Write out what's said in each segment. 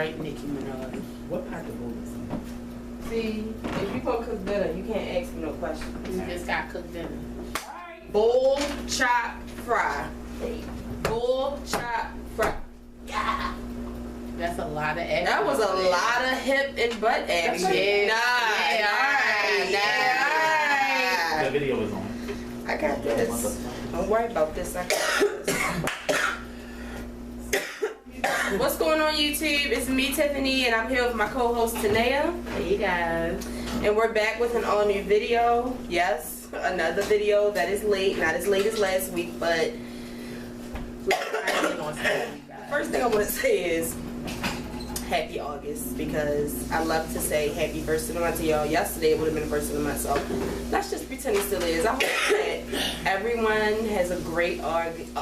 Wright, Nicki Minaj. What part of bowl is it? See, if you gonna cook dinner, you can't ask me no questions. You just got cooked dinner. Boil, chop, fry. Boil, chop, fry. Yeah. That's a lot of action. That was a lot of hip and butt action. Nah. The video is on. I got this. Don't worry about this. I got this. What's going on, YouTube? It's me, Tiffany, and I'm here with my co-host, Tanea. Hey guys. And we're back with an all-new video. Yes, another video that is late. Not as late as last week, but first thing I want to say is happy August, because I love to say happy first of the month to y'all. Yesterday it would have been the first of the month, so let's just pretend it still is. I hope that everyone has a great August.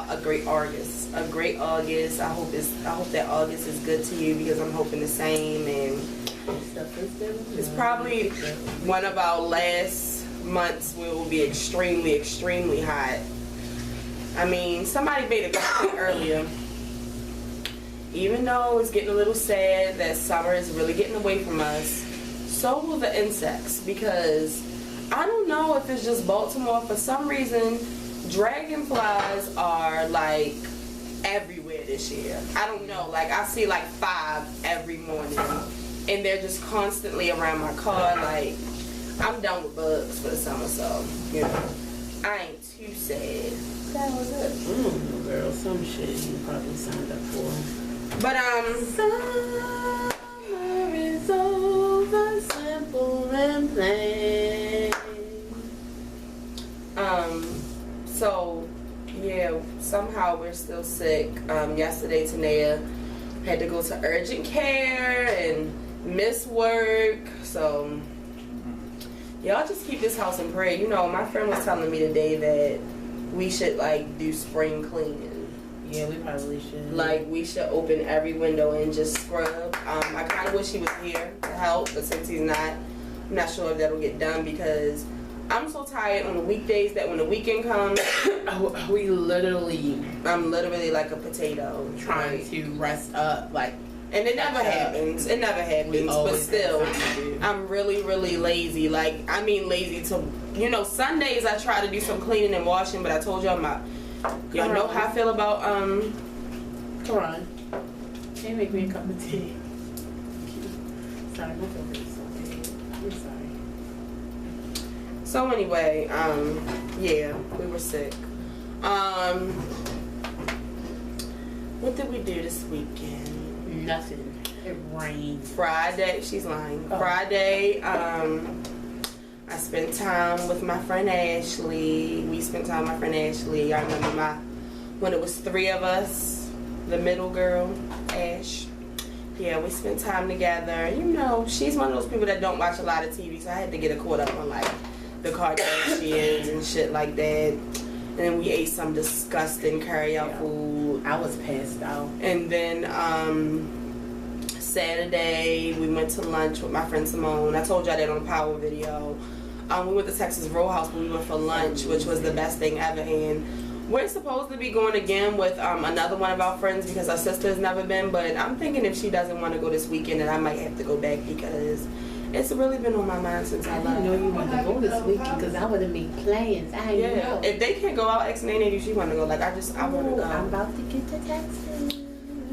I hope that August is good to you, because I'm hoping the same. And it's probably one of our last months where it will be extremely, extremely hot. I mean, somebody made a good point earlier. Even though it's getting a little sad that summer is really getting away from us, so will the insects, because I don't know if it's just Baltimore. For some reason, dragonflies are like everywhere this year. I don't know, like I see like 5 every morning, and they're just constantly around my car. Like, I'm done with bugs for the summer, so you know, I ain't too sad. That was it. Girl, some shit you probably signed up for. But summer is over, simple and plain. So yeah, somehow we're still sick. Yesterday Tanea had to go to urgent care and miss work. So y'all just keep this house in prayer. You know, my friend was telling me today that we should like do spring cleaning. Yeah, we probably should. Like, we should open every window and just scrub. I kind of wish he was here to help, but since he's not, I'm not sure if that'll get done, because I'm so tired on the weekdays that when the weekend comes, I'm literally like a potato. Trying to rest up, like. And it never happens. It never happens. But still, I'm really, really lazy. Like, I mean lazy to, you know, Sundays I try to do some cleaning and washing, but I told y'all y'all know how I feel about, Korryn, can you make me a cup of tea? Sorry, my favorite is so big. I'm sorry. So anyway, yeah, we were sick. What did we do this weekend? Nothing. It rained. Friday, she's lying. Oh. Friday, I spent time with my friend Ashley. We spent time with my friend Ashley. I remember when it was 3 of us, the middle girl, Ash. Yeah, we spent time together. You know, she's one of those people that don't watch a lot of TV, so I had to get her caught up on like the Kardashians and shit like that. And then we ate some disgusting carry-out food. I was passed out. And then Saturday we went to lunch with my friend Simone. I told y'all that on the Power video. We went to Texas Roadhouse, but we went for lunch, which was the best thing ever. And we're supposed to be going again with another one of our friends, because our sister has never been. But I'm thinking if she doesn't want to go this weekend, then I might have to go back, because it's really been on my mind since I left. I didn't know you wanted to go this weekend, because I would have made plans. I didn't know. If they can't go out, ask Nene if she want to go. Like, I want to go. I'm about to get to Texas.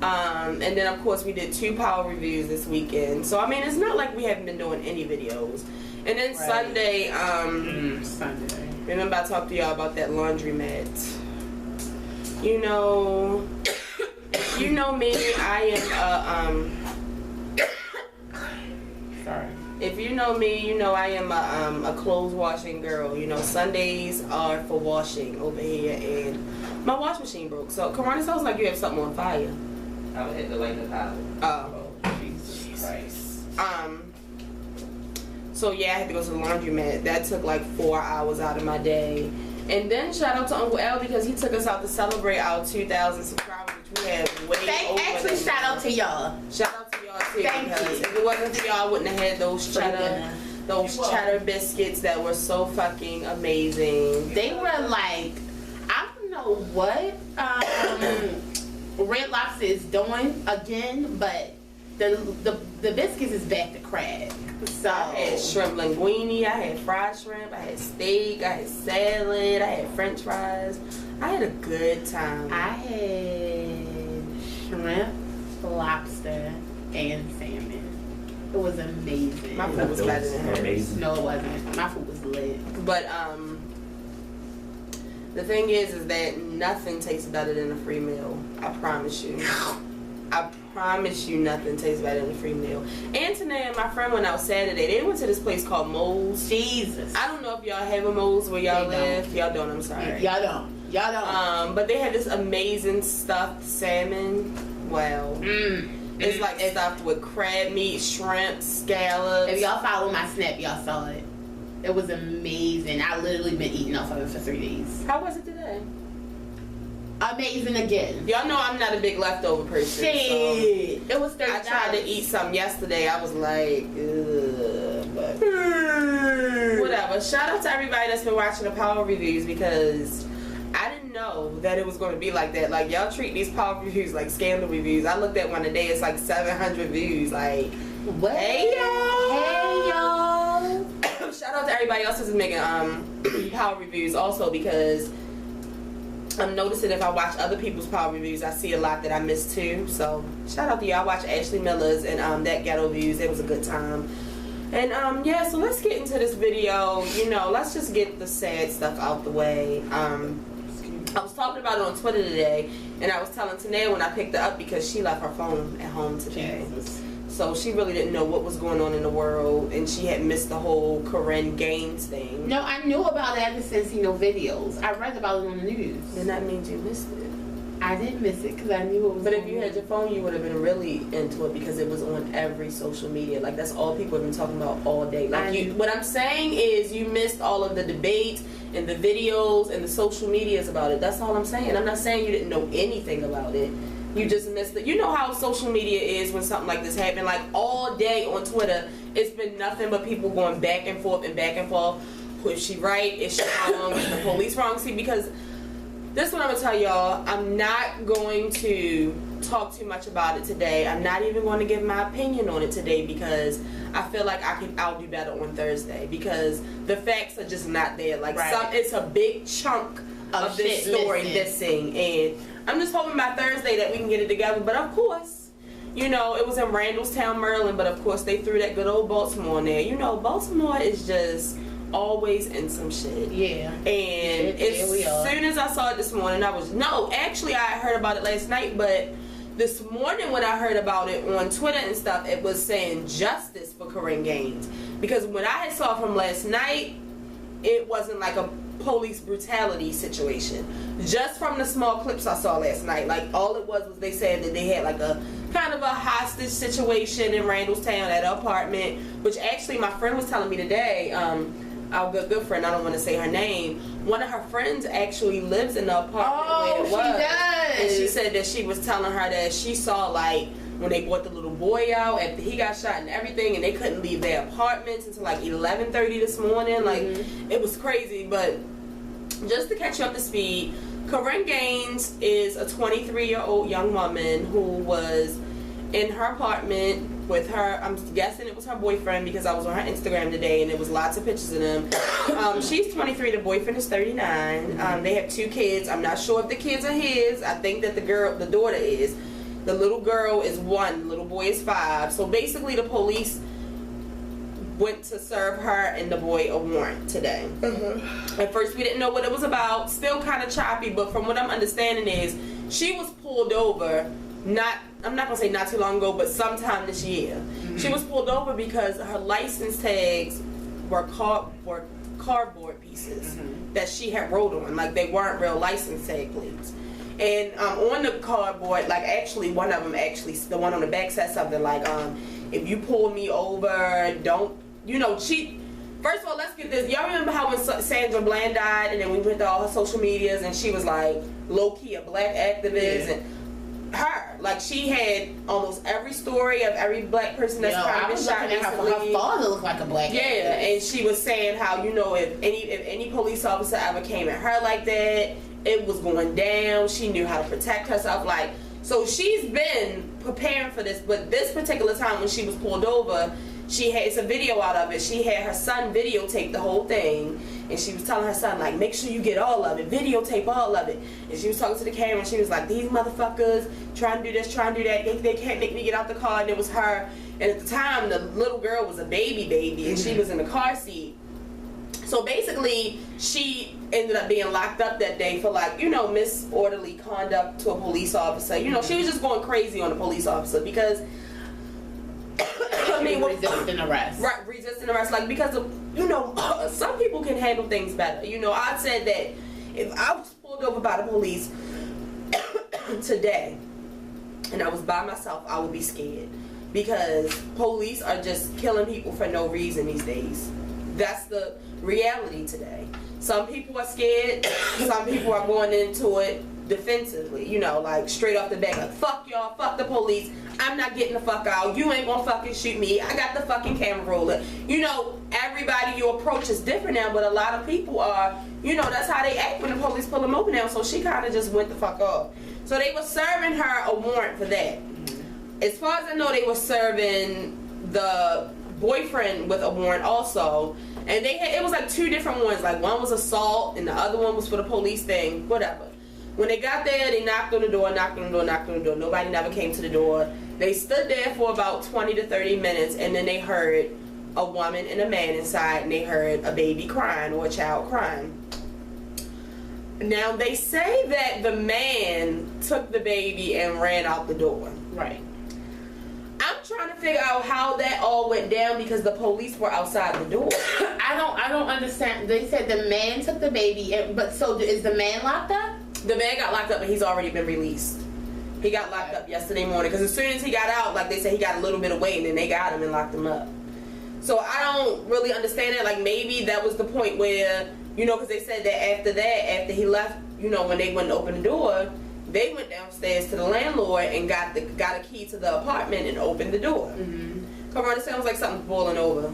And then of course we did 2 Power reviews this weekend. So I mean, it's not like we haven't been doing any videos. And then Sunday, Sunday. remember I talked to y'all about that laundromat. You know me, I am Sorry. if you know me, you know I am a clothes washing girl. You know, Sundays are for washing over here, and my wash machine broke. So Korryn, it sounds like you have something on fire. I would hit the light the power. Oh, Jesus Christ. So yeah, I had to go to the laundromat. That took like 4 hours out of my day. And then shout out to Uncle L, because he took us out to celebrate our 2,000 subscribers, which we have way over. Actually, shout out to y'all. Shout out to y'all too, Thank because you. if it wasn't for y'all, I wouldn't have had those cheddar biscuits that were so fucking amazing. They were like, I don't know what Red Lobster is doing again, but the biscuits is back to crab. So I had shrimp linguine, I had fried shrimp, I had steak, I had salad, I had french fries. I had a good time. I had shrimp, lobster, and salmon. It was amazing. My food was better than hers. Amazing. No, it wasn't. My food was lit. But the thing is that nothing tastes better than a free meal. I promise you. I promise you nothing tastes better than a free meal. Antoinette and my friend went out Saturday. They went to this place called Moles. Jesus. I don't know if y'all have a Moles where y'all live. Y'all don't, I'm sorry. Y'all don't. Y'all don't. But they had this amazing stuffed salmon. Wow. It's like stuffed with crab meat, shrimp, scallops. If y'all follow my snap, y'all saw it. It was amazing. I literally been eating off of it for 3 days. How was it today? Amazing again. Y'all know I'm not a big leftover person. Shit. It was $30. I tried to eat some yesterday. I was like, ugh, but whatever. Shout out to everybody that's been watching the Power Reviews because I didn't know that it was going to be like that. Like, y'all treat these Power Reviews like scandal reviews. I looked at one today. It's like 700 views. Like, what? Hey, y'all. Hey, y'all. Shout out to everybody else who's making Power Reviews also because I'm noticing if I watch other people's Power Reviews, I see a lot that I miss too. So shout out to y'all. I watched Ashley Miller's and That Ghetto Views. It was a good time. And yeah, so let's get into this video. You know, let's just get the sad stuff out the way. I was talking about it on Twitter today, and I was telling Tanea when I picked her up because she left her phone at home today. Jesus. So she really didn't know what was going on in the world, and she had missed the whole Korryn Gaines thing. No, I knew about it ever since videos. I read about it on the news. Then that means you missed it. I didn't miss it because I knew it was. But if you had your phone, you would have been really into it because it was on every social media. Like, that's all people have been talking about all day. Like, what I'm saying is you missed all of the debates and the videos and the social medias about it. That's all I'm saying. I'm not saying you didn't know anything about it. You just missed it. You know how social media is when something like this happened. Like, all day on Twitter, it's been nothing but people going back and forth and back and forth. Was she right? Is she wrong? Is the police wrong? See, because this is what I'm going to tell y'all. I'm not going to talk too much about it today. I'm not even going to give my opinion on it today because I feel like I'll do better on Thursday because the facts are just not there. Like, it's a big chunk of this story missing. And I'm just hoping by Thursday that we can get it together. But of course, you know, it was in Randallstown, Maryland, but of course they threw that good old Baltimore in there. You know, Baltimore is just always in some shit. Yeah. And as soon as I saw it this morning, I heard about it last night, but this morning when I heard about it on Twitter and stuff, it was saying justice for Korryn Gaines. Because when I had saw from last night, it wasn't like a police brutality situation. Just from the small clips I saw last night, like all it was they said that they had like a kind of a hostage situation in Randallstown at an apartment, which actually my friend was telling me today, our good friend, I don't want to say her name, one of her friends actually lives in the apartment where it was. She does. And she said that she was telling her that she saw like when they brought the little boy out after he got shot and everything, and they couldn't leave their apartments until like 11:30 this morning. Like, it was crazy. But just to catch you up to speed, Korryn Gaines is a 23-year-old young woman who was in her apartment with her, I'm guessing it was her boyfriend because I was on her Instagram today and there was lots of pictures of them. She's 23, the boyfriend is 39. They have 2 kids. I'm not sure if the kids are his. I think that the daughter is. The little girl is 1, the little boy is 5. So basically the police went to serve her and the boy a warrant today. At first we didn't know what it was about. Still kind of choppy, but from what I'm understanding is she was pulled over, I'm not going to say not too long ago, but sometime this year. She was pulled over because her license tags were cardboard pieces that she had wrote on. Like, they weren't real license tag plates. And on the cardboard, like, actually one of them, the one on the back said something like, if you pull me over, don't, you know, first of all, let's get this. Y'all remember how when Sandra Bland died and then we went to all her social medias and she was like low-key a black activist and her, like, she had almost every story of every black person that's probably been shot recently. Her father looked like a black activist. And she was saying how, you know, if any police officer ever came at her like that, it was going down. She knew how to protect herself. Like, So she's been preparing for this, but this particular time when she was pulled over, it's a video out of it. She had her son videotape the whole thing, and she was telling her son, like, make sure you get all of it, videotape all of it. And she was talking to the camera, and she was like, these motherfuckers trying to do this, trying to do that, they can't make me get out the car. And it was her, and at the time the little girl was a baby, and she was in the car seat. So basically, she ended up being locked up that day for, like, you know, disorderly conduct to a police officer. You know, she was just going crazy on a police officer because, I mean, resisting arrest. Right, resisting arrest. Like, because of, you know, some people can handle things better. You know, I said that if I was pulled over by the police today and I was by myself, I would be scared. Because police are just killing people for no reason these days. That's the reality today. Some people are scared. Some people are going into it defensively, you know, like straight off the bat, like, fuck y'all, fuck the police, I'm not getting the fuck out, you ain't gonna fucking shoot me, I got the fucking camera roller. You know, everybody you approach is different now, but a lot of people are, you know, that's how they act when the police pull them over now. So she kind of just went the fuck off. So they were serving her a warrant for that. As far as I know, they were serving the boyfriend with a warrant also. And it was like 2 different ones. Like, one was assault and the other one was for the police thing, whatever. When they got there, they knocked on the door. Nobody never came to the door. They stood there for about 20 to 30 minutes, and then they heard a woman and a man inside, and they heard a baby crying or a child crying. Now, they say that the man took the baby and ran out the door. Right. I'm trying to figure out how that all went down because the police were outside the door. I don't understand. They said the man took the baby, but so is the man locked up? The man got locked up, but he's already been released. He got locked up yesterday morning because as soon as he got out, like they said, he got a little bit of weight, and then they got him and locked him up. So I don't really understand it. Like, maybe that was the point where, you know, because they said that after he left, you know, when they went to open the door, they went downstairs to the landlord and got a key to the apartment and opened the door. Korryn, it sounds like something's boiling over.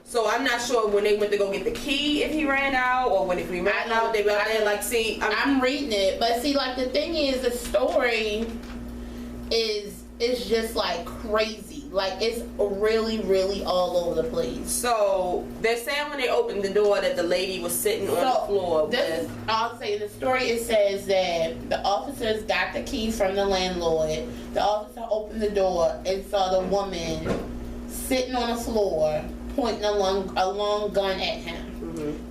So I'm not sure when they went to go get the key if he ran out, or when if he ran out they were out there. Like, see, I'm reading it, but see, like, the thing is, the story is just like crazy. Like, it's really, really all over the place. So they're saying when they opened the door that the lady was sitting on the floor. This is I'll say the story. It says that the officers got the key from the landlord. The officer opened the door and saw the woman sitting on the floor, pointing a long gun at him.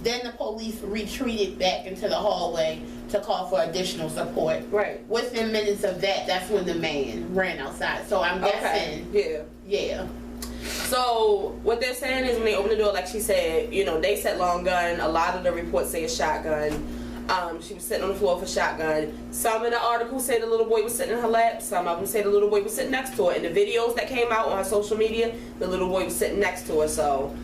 Then the police retreated back into the hallway to call for additional support. Right. Within minutes of that, that's when the man ran outside. So I'm guessing. Yeah. So what they're saying is when they opened the door, like she said, you know, they said long gun. A lot of the reports say a shotgun. She was sitting on the floor for shotgun. Some in the article say the little boy was sitting in her lap. Some of them say the little boy was sitting next to her. In the videos that came out on her social media, the little boy was sitting next to her. So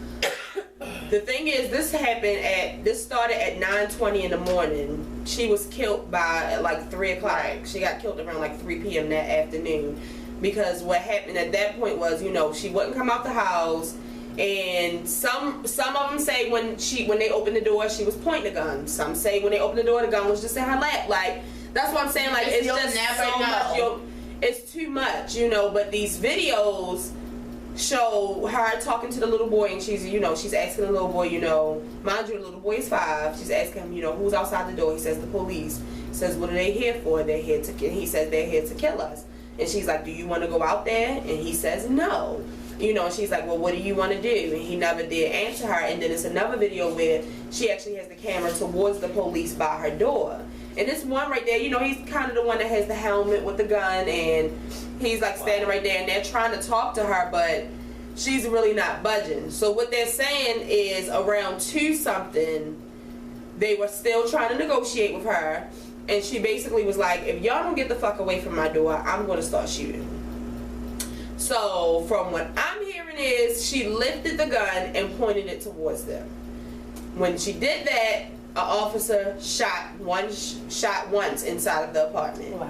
the thing is, this started at 9:20 in the morning. She was killed by like 3 o'clock. Right. She got killed around like 3 p.m. that afternoon. Because what happened at that point was, you know, she wouldn't come out the house. And some of them say when they opened the door, she was pointing a gun. Some say when they opened the door, the gun was just in her lap. Like, that's what I'm saying. Like, it's just so much. It's too much, you know. But these videos show her talking to the little boy, and she's asking the little boy, you know, mind you, the little boy is 5. She's asking him, you know, who's outside the door. He says the police. He says, what are they here for? They're here to kill. He says they're here to kill us. And she's like, do you want to go out there? And he says no. You know, and she's like, well, what do you want to do? And he never did answer her. And then it's another video where she actually has the camera towards the police by her door. And this one right there, you know, he's kind of the one that has the helmet with the gun, and he's like standing right there, and they're trying to talk to her, but she's really not budging. So what they're saying is around 2 something, they were still trying to negotiate with her, and she basically was like, if y'all don't get the fuck away from my door, I'm going to start shooting. So from what I'm hearing is she lifted the gun and pointed it towards them. When she did that, an officer shot once inside of the apartment. Wow.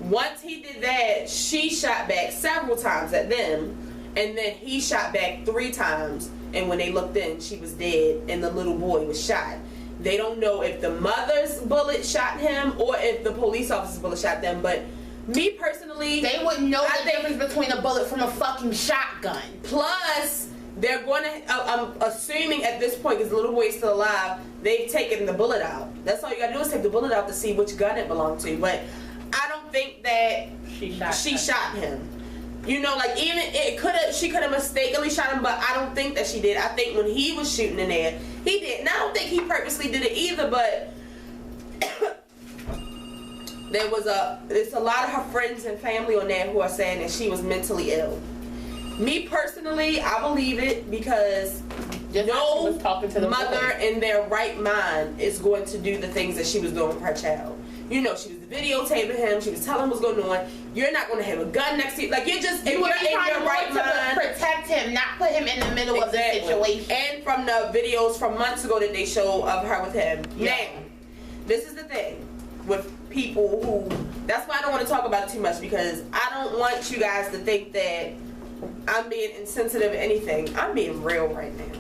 Once he did that, she shot back several times at them, and then he shot back 3 times, and when they looked in, she was dead and the little boy was shot. They don't know if the mother's bullet shot him or if the police officer's bullet shot them. But me personally, they wouldn't know the difference between a bullet from a fucking shotgun. Plus, they're going to, I'm assuming at this point, because the little boy is still alive, they've taken the bullet out. That's all you gotta do is take the bullet out to see which gun it belonged to. But I don't think that she shot him. You know, like, even she could have mistakenly shot him, but I don't think that she did. I think when he was shooting in there, he did. And I don't think he purposely did it either, but there's a lot of her friends and family on there who are saying that she was mentally ill. Me personally, I believe it, because no mother in their right mind is going to do the things that she was doing with her child. You know, she was videotaping him. She was telling him what's going on. You're not going to have a gun next to you. Like, you're just, if you're in your right mind, protect him, not put him in the middle of the situation. And from the videos from months ago that they showed of her with him. Yeah. Now, this is the thing with people who, that's why I don't want to talk about it too much, because I don't want you guys to think that I'm being insensitive or anything. I'm being real right now.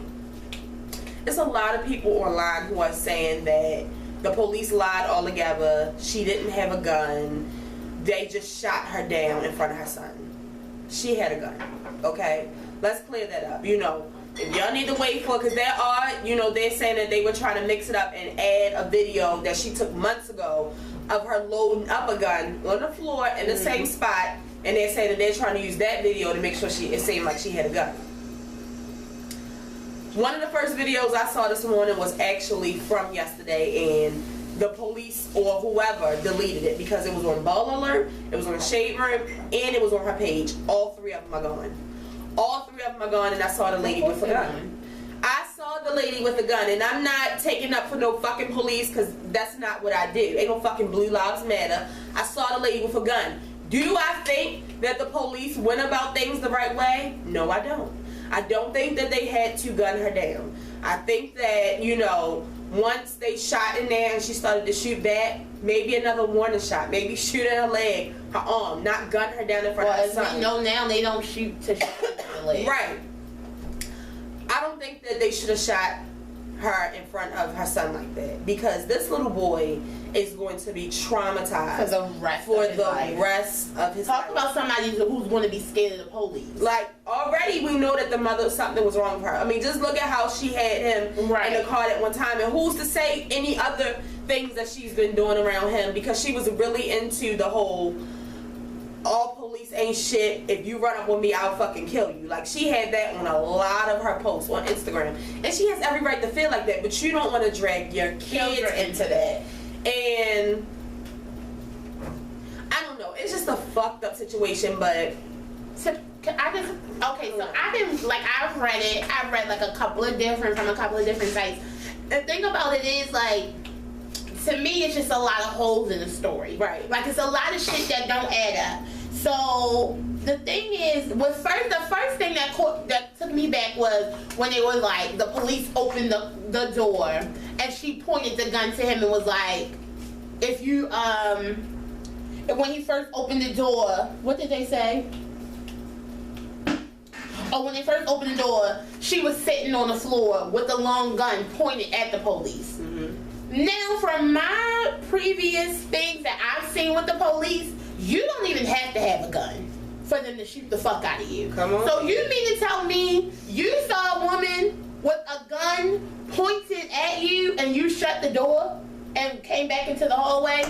There's a lot of people online who are saying that the police lied altogether. She didn't have a gun. They just shot her down in front of her son. She had a gun. Okay? Let's clear that up. You know, if y'all need to wait for it, because there are, you know, they're saying that they were trying to mix it up and add a video that she took months ago of her loading up a gun on the floor in the same spot, and they're saying that they're trying to use that video to make sure it seemed like she had a gun. One of the first videos I saw this morning was actually from yesterday, and the police or whoever deleted it because it was on Ball Alert, it was on Shade Room, and it was on her page. All three of them are gone. All three of them are gone, and I saw the lady with a gun. I saw the lady with a gun, and I'm not taking up for no fucking police, because that's not what I do. Ain't no fucking Blue Lives Matter. I saw the lady with a gun. Do I think that the police went about things the right way? No, I don't. I don't think that they had to gun her down. I think that, you know, once they shot in there and she started to shoot back, maybe another warning shot, maybe shoot at her leg, her arm, not gun her down in front of her son. As we know now, they don't shoot to shoot her leg. Right. I don't think that they should have shot her in front of her son like that, because this little boy is going to be traumatized for the rest of his life. Talk about somebody who's going to be scared of the police. Like, already we know that the mother, something was wrong with her. I mean, just look at how she had him in the car at one time, and who's to say any other things that she's been doing around him, because she was really into the whole all police ain't shit, if you run up with me I'll fucking kill you. Like, she had that on a lot of her posts on Instagram, and she has every right to feel like that, but you don't want to drag your kids into that. And I don't know, it's just a fucked up situation. But so I've read it. I've read like a couple of different sites. The thing about it is, like, to me, it's just a lot of holes in the story. Right. Like, it's a lot of shit that don't add up. So the thing is, the first thing that took me back was when they were like, the police opened the door and she pointed the gun to him and was like, if you when he first opened the door, what did they say? Oh, when they first opened the door, she was sitting on the floor with the long gun pointed at the police. Mm-hmm. Now, from my previous things that I've seen with the police, you don't even have to have a gun for them to shoot the fuck out of you. Come on. So you mean to tell me you saw a woman with a gun pointed at you and you shut the door and came back into the hallway?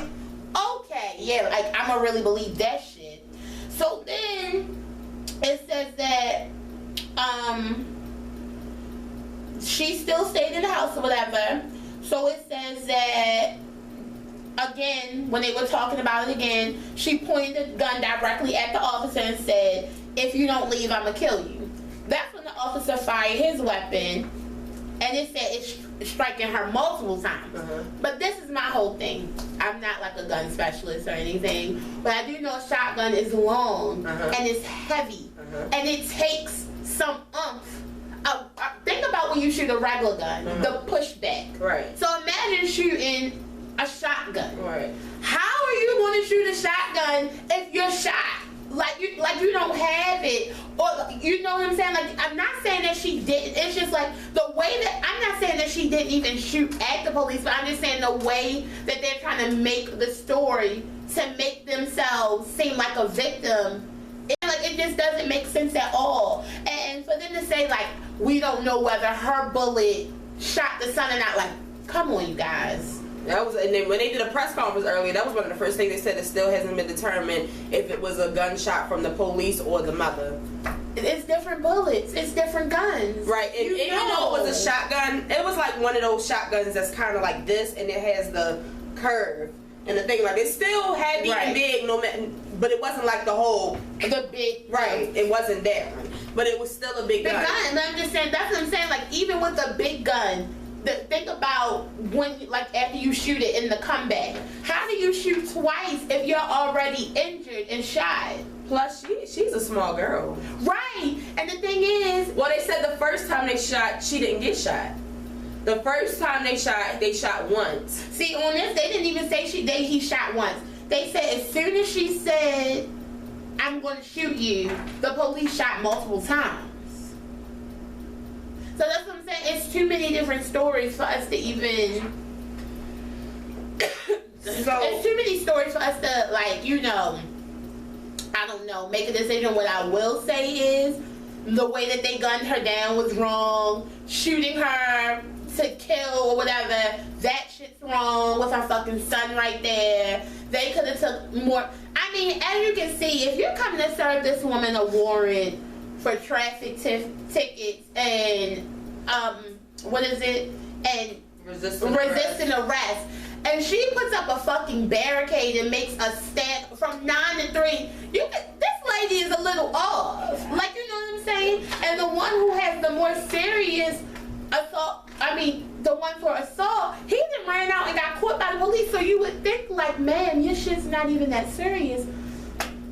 Okay, yeah, like, I'ma really believe that shit. So then it says that she still stayed in the house or whatever. So it says that, again, when they were talking about it again, she pointed the gun directly at the officer and said, if you don't leave, I'm gonna kill you. That's when the officer fired his weapon, and it said it's striking her multiple times. Uh-huh. But this is my whole thing. I'm not like a gun specialist or anything, but I do know a shotgun is long, uh-huh, and it's heavy, uh-huh, and it takes some oomph. Think about when you shoot a regular gun, uh-huh, the pushback. Right. So imagine shooting a shotgun. Right. How are you going to shoot a shotgun if you're shot? like you don't have it, or you know what I'm saying? Like, I'm not saying that she didn't. It's just like the way that I'm not saying that she didn't even shoot at the police, but I'm just saying the way that they're trying to make the story to make themselves seem like a victim. It just doesn't make sense at all. And for them to say like we don't know whether her bullet shot the son or not, like, come on, you guys. That was, and then when they did a press conference earlier, that was one of the first things they said. It still hasn't been determined if it was a gunshot from the police or the mother. It's different bullets. It's different guns. Right, and you know it was a shotgun. It was like one of those shotguns that's kind of like this, and it has the curve. And the thing, like, it's still heavy and big, but it wasn't like the big. Right, it wasn't that one, but it was still a big gun. And I'm just saying, that's what I'm saying. Like, even with the big gun. Think about when, like, after you shoot it in the comeback. How do you shoot twice if you're already injured and shot? Plus, she's a small girl. Right. And the thing is... Well, they said the first time they shot, she didn't get shot. The first time they shot once. See, on this, they didn't even say he shot once. They said as soon as she said, I'm going to shoot you, the police shot multiple times. So that's what I'm saying. It's too many different stories for us to even... It's too many stories for us to, like, you know, I don't know, make a decision. What I will say is the way that they gunned her down was wrong. Shooting her to kill or whatever, that shit's wrong with her fucking son right there. They could have took more. I mean, as you can see, if you're coming to serve this woman a warrant for traffic tickets and and resisting arrest, and she puts up a fucking barricade and makes a stand from 9 to 3, this lady is a little off. Like, you know what I'm saying? And the one who has the more serious assault, the one for assault, he then ran out and got caught by the police. So you would think, like, man, your shit's not even that serious.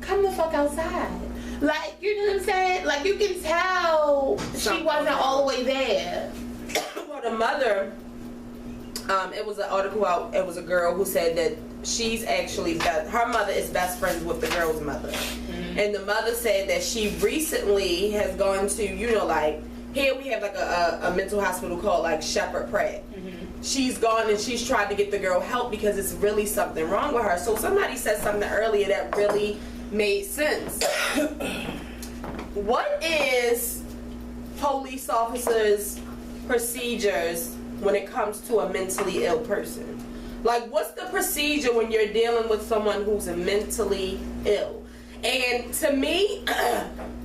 Come the fuck outside. Like, you know what I'm saying? Like, you can tell she wasn't all the way there. Well, the mother, it was an article out, it was a girl who said that she's actually, her mother is best friends with the girl's mother. Mm-hmm. And the mother said that she recently has gone to, you know, like, here we have like a mental hospital called like Shepherd Pratt. Mm-hmm. She's gone and she's tried to get the girl help because it's really something wrong with her. So somebody said something earlier that really made sense. What is police officers' procedures when it comes to a mentally ill person? Like, what's the procedure when you're dealing with someone who's mentally ill? And to me,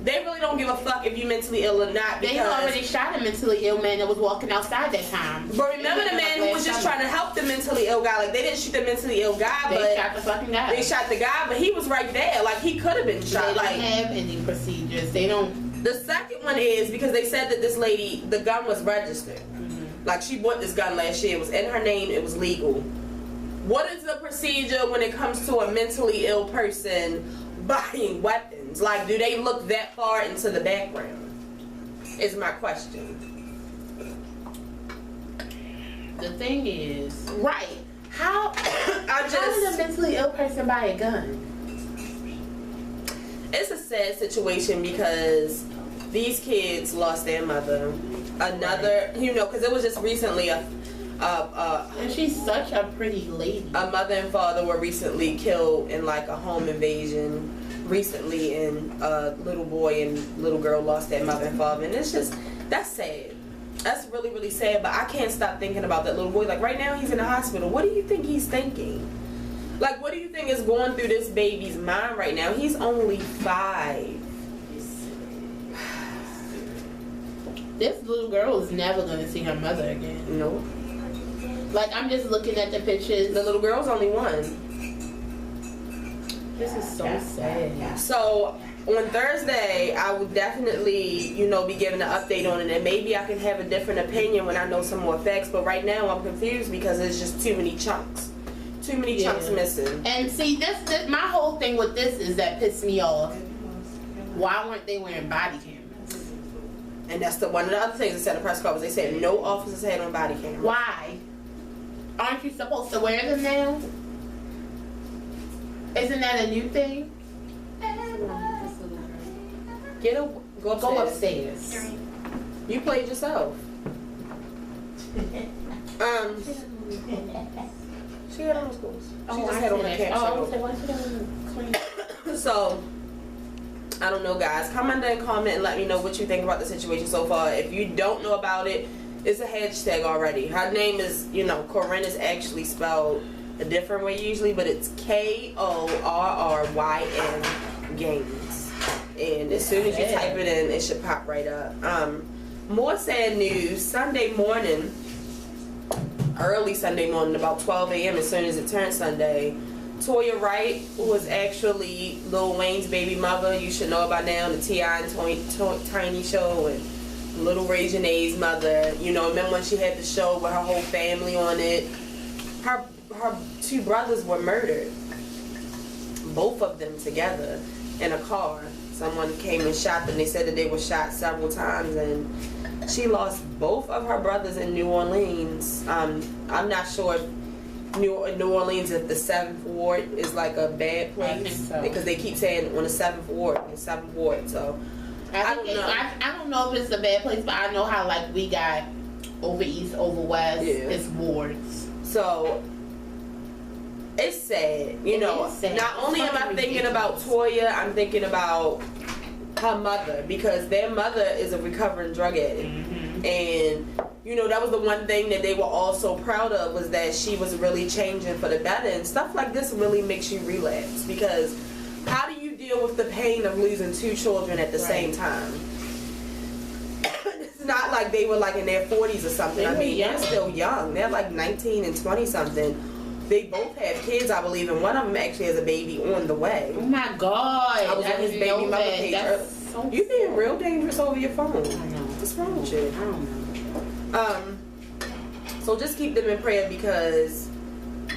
they really don't give a fuck if you're mentally ill or not. They already shot a mentally ill man that was walking outside that time. But remember the man who was just trying to help the mentally ill guy? Like, they didn't shoot the mentally ill guy, but they shot the fucking guy. They shot the guy, but he was right there. Like, he could have been shot. They don't have any procedures. They don't. The second one is because they said that this lady, the gun was registered. Mm-hmm. Like, she bought this gun last year. It was in her name. It was legal. What is the procedure when it comes to a mentally ill person buying weapons? Like, do they look that far into the background? Is my question. The thing is, right? How does a mentally ill person buy a gun? It's a sad situation because these kids lost their mother. Another, you know, because it was just recently and she's such a pretty lady. A mother and father were recently killed in like a home invasion recently, and a little boy and little girl lost their mother and father, and it's just, that's sad. That's really, really sad, but I can't stop thinking about that little boy. Like, right now he's in the hospital. What do you think he's thinking? Like, what do you think is going through this baby's mind right now? He's only 5. This little girl is never going to see her mother again. No. Like, I'm just looking at the pictures. The little girl's only 1. This is so sad. So, on Thursday, I will definitely, you know, be giving an update on it, and maybe I can have a different opinion when I know some more facts, but right now I'm confused because there's just too many chunks. Too many chunks missing. And see, this my whole thing with this is that pissed me off. Why weren't they wearing body cameras? And that's one of the other things they said in the press conference. They said no officers had on body cameras. Why? Aren't you supposed to wear them now? Isn't that a new thing? Go upstairs. Go upstairs. You played yourself. She had on schools. She just had on a cap. So, I don't know, guys. Comment and comment and let me know what you think about the situation so far. If you don't know about it, it's a hashtag already. Her name is, Korryn is actually spelled a different way usually, but it's Korryn Games. And as soon as you type it in, it should pop right up. More sad news. Early Sunday morning, about 12 a.m. as soon as it turned Sunday, Toya Wright, who was actually Lil Wayne's baby mother, you should know about now, the T.I. and Tiny show, and Little Ray Janae's mother. Remember when she had the show with her whole family on it? Her two brothers were murdered. Both of them together in a car. Someone came and shot them. They said that they were shot several times, and she lost both of her brothers in New Orleans. I'm not sure if New Orleans, if the 7th Ward is like a bad place. I think so. Because they keep saying on the 7th Ward, so I don't know. I don't know if it's a bad place, but I know how like we got over east, over west. Yeah. It's wards. So it's sad, It is sad. Not only am I thinking about Toya, I'm thinking about her mother, because their mother is a recovering drug addict. Mm-hmm. And that was the one thing that they were all so proud of, was that she was really changing for the better. And stuff like this really makes you relapse, because how do you deal with the pain of losing 2 children at the same time? It's not like they were like in their 40s or something. They're still young. They're like 19 and 20 something. They both have kids, I believe, and one of them actually has a baby on the way. Oh my God! I was on his baby mother page. So You being real dangerous over your phone. I know. What's wrong with you? I don't know. So just keep them in prayer, because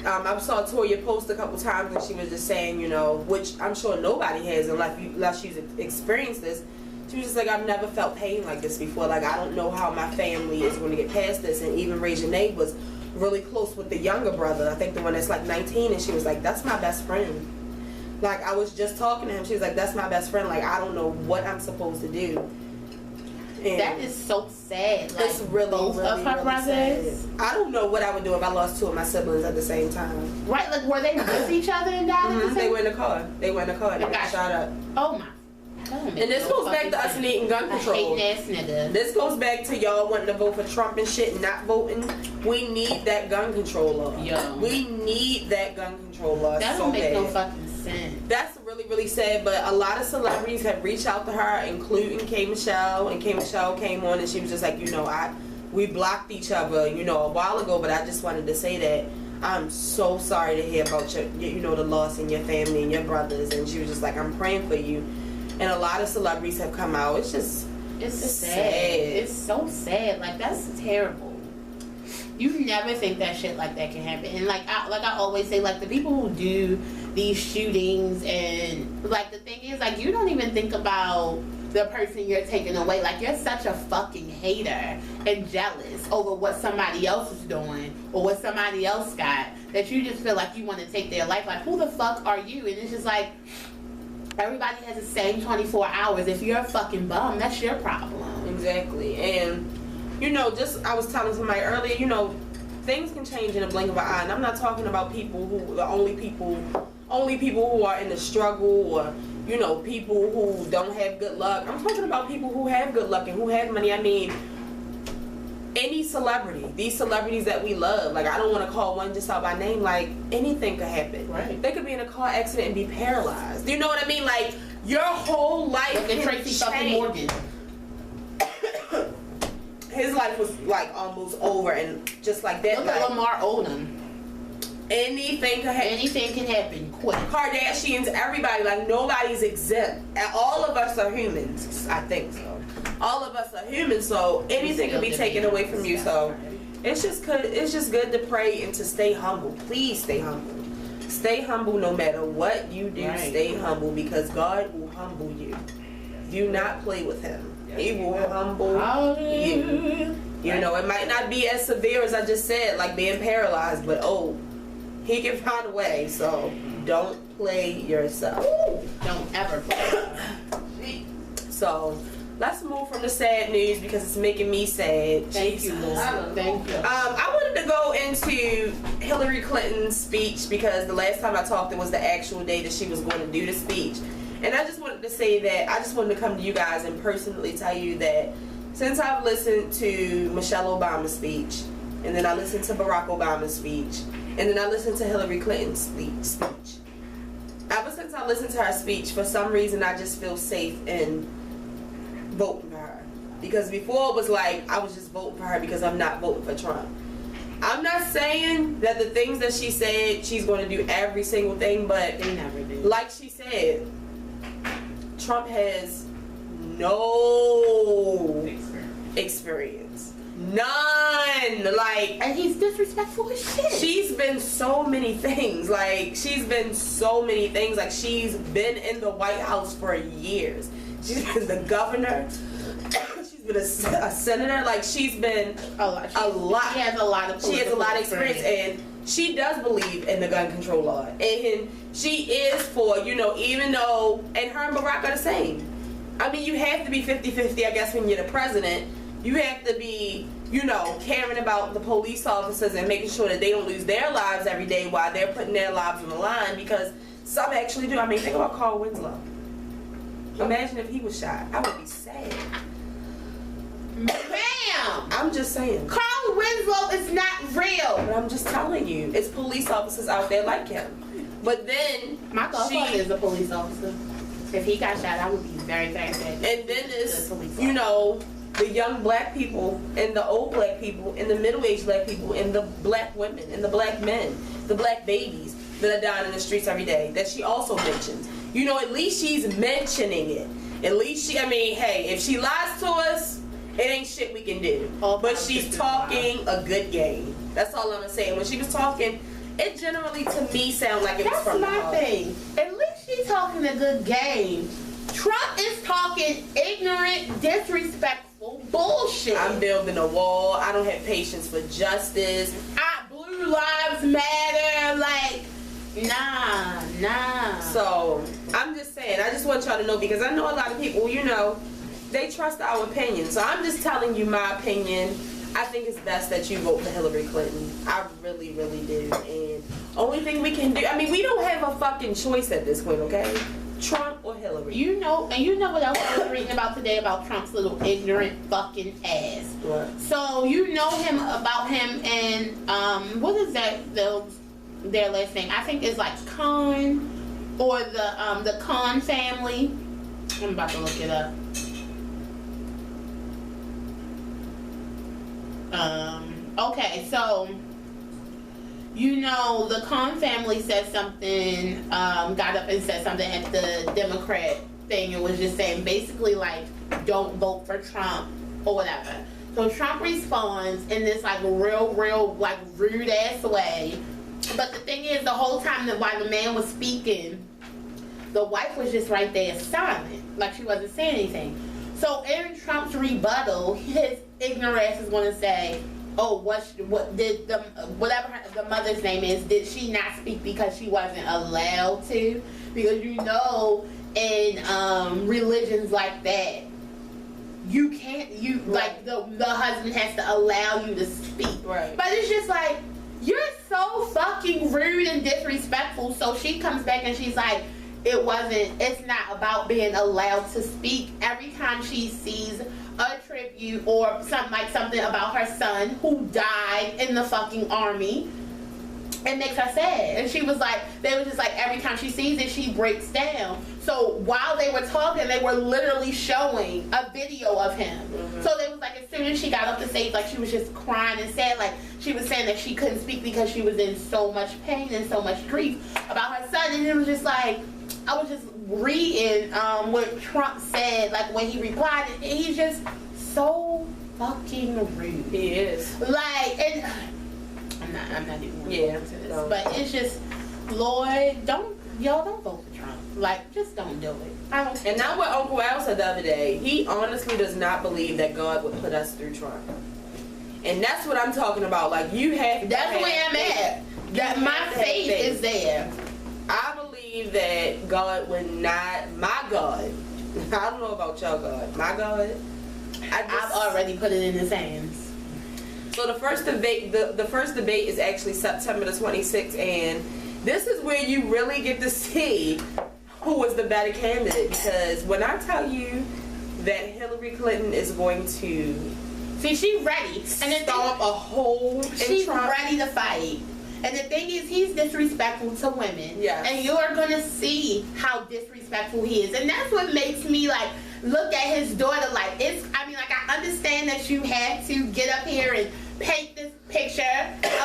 I saw Toya post a couple times and she was just saying, which I'm sure nobody has unless you've experienced this. She was just like, I've never felt pain like this before. Like, I don't know how my family is going to get past this. And even Ray Janae was really close with the younger brother. I think the one that's like 19, and she was like, that's my best friend. Like, I was just talking to him. She was like, that's my best friend. Like, I don't know what I'm supposed to do. And that is so sad. Like, it's really, both really, of her really brothers. sad. I don't know what I would do if I lost 2 of my siblings at the same time. Right? Like, were they with each other and died? At the They same? were in the car. They got shot up. Oh my. And this goes back to us needing gun control. Hating ass nigga. This goes back to y'all wanting to vote for Trump and shit and not voting. We need that gun control law. Yo. We need that gun control law. That so don't make no bad. fucking sense. That's really, really sad, but a lot of celebrities have reached out to her, including K. Michelle, and K. Michelle came on and she was just like, we blocked each other, a while ago, but I just wanted to say that I'm so sorry to hear about your the loss in your family and your brothers. And she was just like, I'm praying for you. And a lot of celebrities have come out. It's just, it's sad. It's so sad. Like, that's terrible. You never think that shit like that can happen. And like I always say, like, the people who do these shootings, and like the thing is, like, you don't even think about the person you're taking away. Like, you're such a fucking hater and jealous over what somebody else is doing or what somebody else got, that you just feel like you want to take their life. Like, who the fuck are you? And it's just like, everybody has the same 24 hours. If you're a fucking bum, that's your problem. Exactly. And I was telling somebody earlier, things can change in a blink of an eye. And I'm not talking about people who the only people who are in the struggle, or people who don't have good luck. I'm talking about people who have good luck and who have money. I mean, any celebrity, these celebrities that we love, like, I don't want to call one just out by name, like, anything could happen. Right. They could be in a car accident and be paralyzed. Do you know what I mean? Like, your whole life Look at Tracy fucking Morgan. His life was like almost over, and just like that. Look at Lamar Odom. Anything could happen. Anything can happen quick. Kardashians, everybody, like, nobody's exempt. And all of us are humans. I think so. All of us are humans, so anything can be taken away from you. So it's just good to pray and to stay humble. Please stay humble. Stay humble no matter what you do. Right. Stay humble, because God will humble you. Do not play with Him. He will humble you. It might not be as severe as I just said, like being paralyzed, but He can find a way. So don't play yourself. Don't ever play. So let's move from the sad news because it's making me sad. Thank you, Lord. Thank you. I wanted to go into Hillary Clinton's speech because the last time I talked, it was the actual day that she was going to do the speech. And I just wanted to say that I just wanted to come to you guys and personally tell you that since I've listened to Michelle Obama's speech, and then I listened to Barack Obama's speech, and then I listened to Hillary Clinton's speech. Ever since I listened to her speech, for some reason I just feel safe in voting for her. Because before it was like I was just voting for her because I'm not voting for Trump. I'm not saying that the things that she said she's going to do every single thing, but They never do. like she said, Trump has no experience. None. Like, And he's disrespectful as shit. she's been so many things. Like, she's been so many things. Like, she's been in the White House for years. She's been the governor. She's been a senator. Like, she's been a lot. a lot. She has a lot of. She has a lot of experience, and she does believe in the gun control law. And she is for, you know, even though, and her and Barack are the same. I mean, you have to be 50-50, I guess, when you're the president. You have to be, you know, caring about the police officers and making sure that they don't lose their lives every day while they're putting their lives on the line, because some actually do. I mean, think about Carl Winslow. Imagine if he was shot. I would be sad. Ma'am, I'm just saying. Carl Winslow is not real. But I'm just telling you, it's police officers out there like him. But then My godfather is a police officer. If he got shot, I would be very, very sad. and then there's, The police you know, the young black people and the old black people and the middle-aged black people and the black women and the black men, the black babies that are dying in the streets every day that she also mentions. You know, at least she's mentioning it. At least she, I mean, hey, if she lies to us, it ain't shit we can do. But she's talking a good game. That's all I'm saying. When she was talking, it generally to me sounded like it was That's from the my heart. thing. At least she's talking a good game. Trump is talking ignorant, disrespectful bullshit. I'm building a wall. I don't have patience for justice. Blue lives matter. Like, nah. So I'm just saying, I just want y'all to know, because I know a lot of people, you know, they trust our opinion. So I'm just telling you my opinion. I think it's best that you vote for Hillary Clinton. I really, really do. And only thing we can do, I mean, we don't have a fucking choice at this point, okay? Trump or Hillary. You know what else I was reading about today about Trump's little ignorant fucking ass. What? So you know about him and what is that their last name? I think it's like Khan or the Khan family. I'm about to look it up. Okay, so you know the Khan family said something, got up and said something at the Democrat thing and was just saying basically like don't vote for Trump or whatever. So Trump responds in this like real like rude ass way. But the thing is, the whole time that while the man was speaking, the wife was just right there silent, like she wasn't saying anything. So in Trump's rebuttal, his ignorant ass is going to say, "Oh, what did whatever the mother's name is? Did she not speak because she wasn't allowed to? Because you know, in religions like that, you can't. Like the husband has to allow you to speak. Right. But it's just like you're so fucking rude and disrespectful." So she comes back and she's like, it's not about being allowed to speak. Every time she sees a tribute or something about her son who died in the fucking army, it makes her sad. And she was like, they were just like, every time she sees it, she breaks down. So while they were talking, they were literally showing a video of him. Mm-hmm. So they was like, as soon as she got up the stage, like she was just crying and sad, like she was saying that she couldn't speak because she was in so much pain and so much grief about her son. And it was just like, I was just reading what Trump said, like when he replied, and he's just so fucking rude. He is. Like, and I'm not even going to get into this, no. but it's just, Lord, don't vote for Trump. Like, just don't do it. And now what Uncle Al said the other day, he honestly does not believe that God would put us through Trump. And that's what I'm talking about. Like, you have to That's where I'm at. That my faith is there. I believe that God would not, my God, I don't know about y'all God. My God. I've already put it in his hands. So the first debate, the first debate is actually September the 26th, and this is where you really get to see who was the better candidate. Because when I tell you that Hillary Clinton is going to See, she's ready. And the stomp a hole in she's Trump, ready to fight. And the thing is, he's disrespectful to women. Yes. And you're going to see how disrespectful he is. And that's what makes me, like, look at his daughter like, I understand that you had to get up here and paint this picture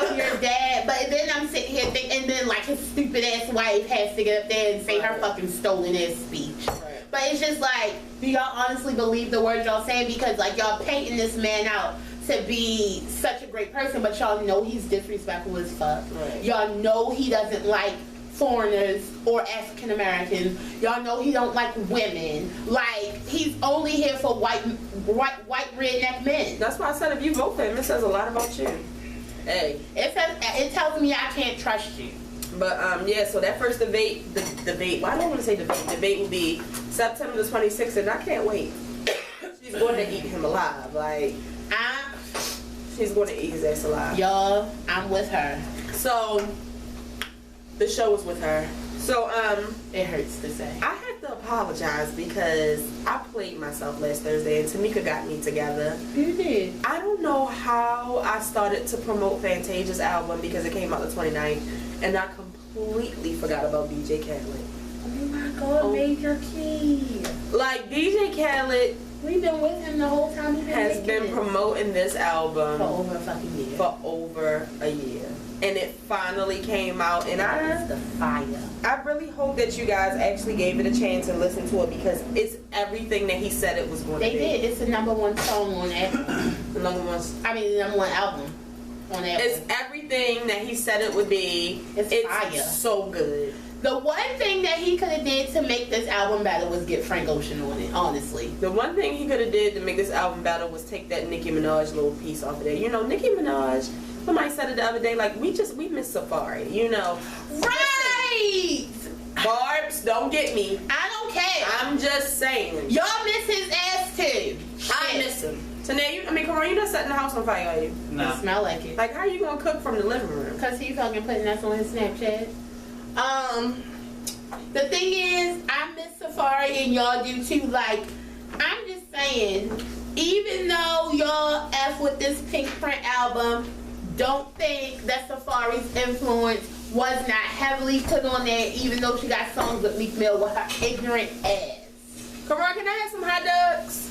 of your dad, but then I'm sitting here thinking, and then, like, his stupid ass wife has to get up there and say her fucking stolen ass speech. Right. But it's just like, do y'all honestly believe the words y'all saying? Because, like, y'all painting this man out to be such a great person, but y'all know he's disrespectful as fuck. Right. Y'all know he doesn't like foreigners or African Americans. Y'all know he don't like women. Like, he's only here for white redneck men. That's why I said if you vote for him, it says a lot about you. Hey. It tells me I can't trust you. But yeah, so that first debate, why do I want to say debate will be September the 26th, and I can't wait. She's going to eat him alive. Like, she's going to eat his ass alive. Y'all, I'm with her. So the show was with her. So It hurts to say. I have to apologize because I played myself last Thursday and Tamika got me together. You did. I don't know how I started to promote Fantasia's album because it came out the 29th, and I completely forgot about DJ Khaled. Oh my God, Major Key. Like, DJ Khaled We've been with him the whole time he's has been promoting this album for over a fucking year. for over a year. And it finally came out, and It's the fire. I really hope that you guys actually gave it a chance and listened to it because it's everything that he said it was going to be. They did. It's the #1 song on Apple. The number one. I mean, the #1 album on Apple. It's everything that he said it would be. It's fire. So good. The one thing that he could have did to make this album better was get Frank Ocean on it, honestly. The one thing he could have did to make this album better was take that Nicki Minaj little piece off of there. You know, Nicki Minaj, somebody said it the other day, like, we miss Safari, you know. Right! Barbs, don't get me. I don't care. I'm just saying. Y'all miss his ass too. I Shit. miss him. So now, Korryn, you not setting the house on fire, are you? No. It smell like it. Like, how you gonna cook from the living room? Because he fucking putting that on his Snapchat. The thing is, I miss Safari and y'all do too. Like, I'm just saying, even though y'all F with this Pink Print album, don't think that Safari's influence was not heavily put on there, even though she got songs with Meek Mill with her ignorant ass. Korryn, can I have some hot dogs?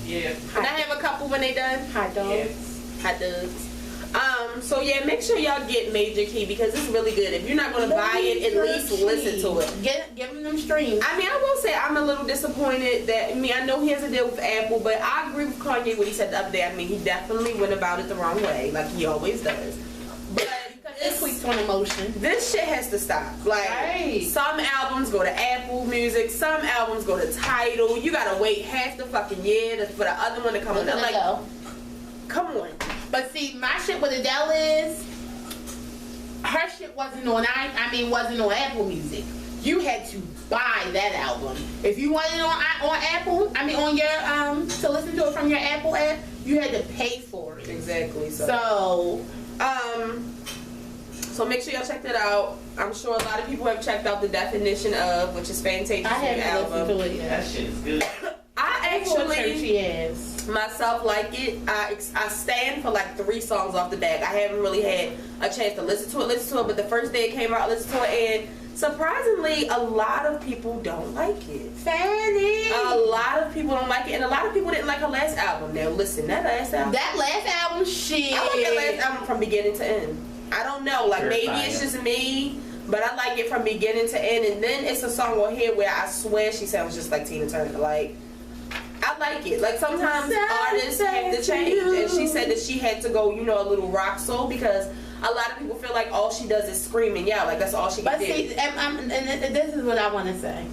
Yeah. Can I have a couple when they done? Hot dogs. Yeah. Hot dogs. So yeah, make sure y'all get Major Key because it's really good. If you're not gonna buy it, at least listen to it. Give him them streams. I mean, I will say I'm a little disappointed that, I know he has a deal with Apple, but I agree with Kanye what he said the other day. I mean, he definitely went about it the wrong way, like he always does. But It tweaks on emotion. this shit has to stop. Like, Right. some albums go to Apple Music, some albums go to Tidal. You gotta wait half the fucking year for the other one to come on. Like, come on. But see, my shit with Adele is her shit wasn't on wasn't on Apple Music. You had to buy that album. If you wanted it on Apple, on your to listen to it from your Apple app, you had to pay for it. Exactly. So So make sure y'all check that out. I'm sure a lot of people have checked out The Definition Of, which is Fantasia's I new haven't listened album. to it That yet. shit is good. I actually Churchy ass. myself like it. I stand for like 3 songs off the back. I haven't really had a chance to listen to it, but the first day it came out, I listened to it, and surprisingly, a lot of people don't like it. Fanny. A lot of people don't like it, and a lot of people didn't like her last album. Now listen, that last album, That last album, shit. I like that last album from beginning to end. I don't know, like maybe it's just me, but I like it from beginning to end. And then it's a song on here where I swear she sounds just like Tina Turner. Like, I like it. Like, sometimes artists have to change, and she said that she had to go, a little rock soul because a lot of people feel like all she does is scream and yell. Like, that's all she can But do. see, and this is what I want to say.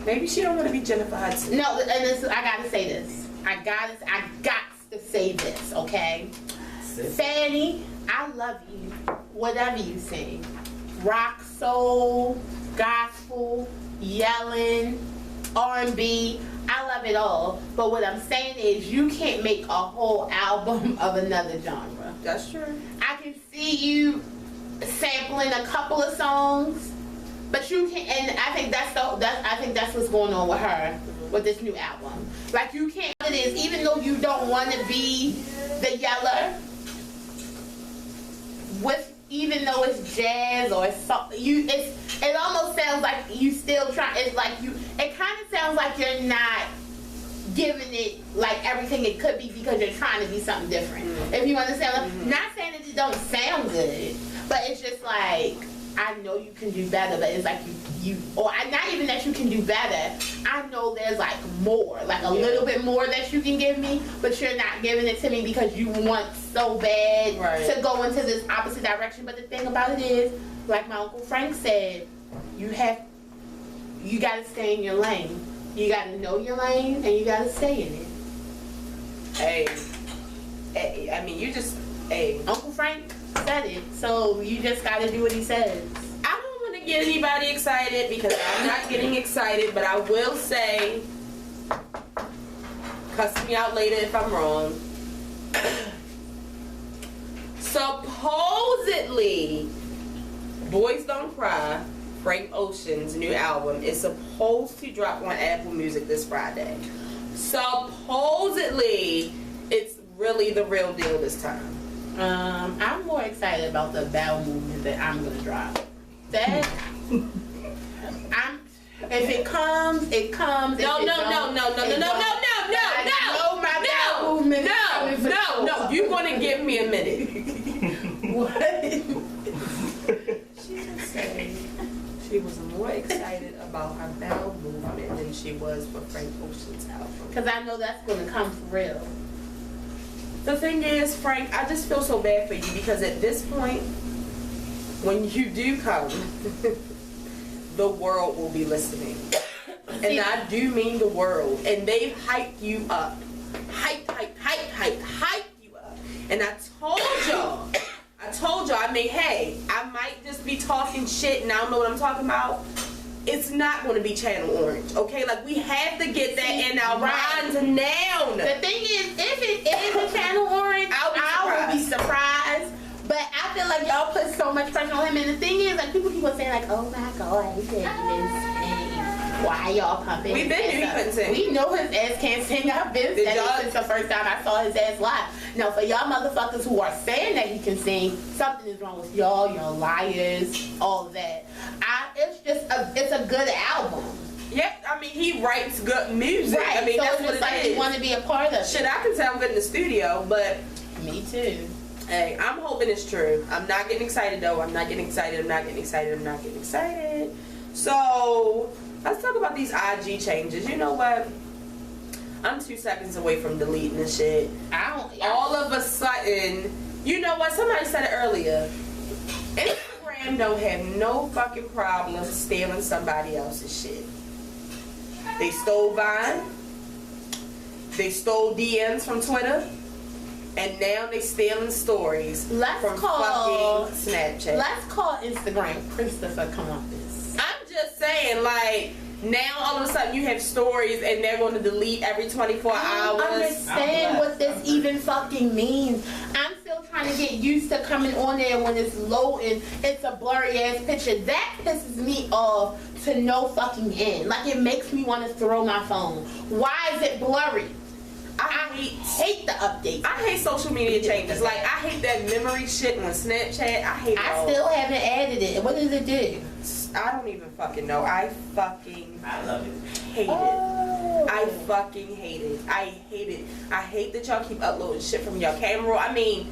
Maybe she don't want to be Jennifer Hudson. No, and I gotta say this. I got to say this, okay? Fanny, I love you. Whatever you sing. Rock, soul, gospel, yelling, R&B. I love it all. But what I'm saying is, you can't make a whole album of another genre. That's true. I can see you sampling a couple of songs, but you can, and I think that's what's going on with her with this new album. Like, you can't. It is, even though you don't want to be the yeller, even though it's jazz or it's something, it almost sounds like you still try. It's like it kind of sounds like you're not giving it like everything it could be because you're trying to be something different. If you understand, not saying that it don't sound good, but it's just like, I know you can do better, but it's like or not even that you can do better. I know there's like more, like a little bit more that you can give me, but you're not giving it to me because you want so bad to go into this opposite direction. But the thing about it is, like my Uncle Frank said, you gotta stay in your lane. You gotta know your lane and you gotta stay in it. Hey, I mean, Uncle Frank said it, so you just gotta do what he says. I don't want to get anybody excited because I'm not getting excited, but I will say, cuss me out later if I'm wrong. Supposedly, Boys Don't Cry, Frank Ocean's new album, is supposed to drop on Apple Music this Friday. Supposedly, it's really the real deal this time. I'm more excited about the bowel movement that I'm gonna drop. That if it comes, it comes. No. You're gonna give me a minute. What? She just said she was more excited about her bowel movement than she was for Frank Ocean's album. Because I know that's gonna come for real. The thing is, Frank, I just feel so bad for you because at this point, when you do come, the world will be listening. And I do mean the world. And they've hyped you up. Hyped you up. And I told y'all, I mean, hey, I might just be talking shit and I don't know what I'm talking about. It's not going to be Channel Orange, okay? Like, we have to get that in our minds now. The thing is, if it is a Channel Orange, I will be surprised. But I feel like y'all put so much pressure on him. And the thing is, like, people keep on saying, like, oh my God, he can't sing. Why y'all pumping? We've been knew he couldn't sing. We know his ass can't sing. I've been saying it since the first time I saw his ass live. Now, for y'all motherfuckers who are saying that he can sing, something is wrong with y'all. Y'all liars, all that. It's a good album. Yep, I mean, he writes good music. Right, I mean, so that's it's what like it is. You want to be a part of it. Shit, I can sound good in the studio, but... Me too. Hey, I'm hoping it's true. I'm not getting excited, though. I'm not getting excited. So, let's talk about these IG changes. You know what? I'm 2 seconds away from deleting this shit. All of a sudden, you know what? Somebody said it earlier. Instagram don't have no fucking problem stealing somebody else's shit. They stole Vine. They stole DMs from Twitter. And now they stealing stories from fucking Snapchat. Let's call Instagram Christopher Columbus. I'm just saying, like, now all of a sudden you have stories and they're going to delete every 24 hours. I don't understand what this even fucking means. I'm still trying to get used to coming on there when it's loading. It's a blurry ass picture. That pisses me off to no fucking end. Like, it makes me want to throw my phone. Why is it blurry? I hate the updates. I hate social media changes. Like, I hate that memory shit on Snapchat. I hate it. I still haven't added it. What does it do? I don't even fucking know. I love it. Hate it. I fucking hate it. I hate it. I hate that y'all keep uploading shit from your camera. I mean,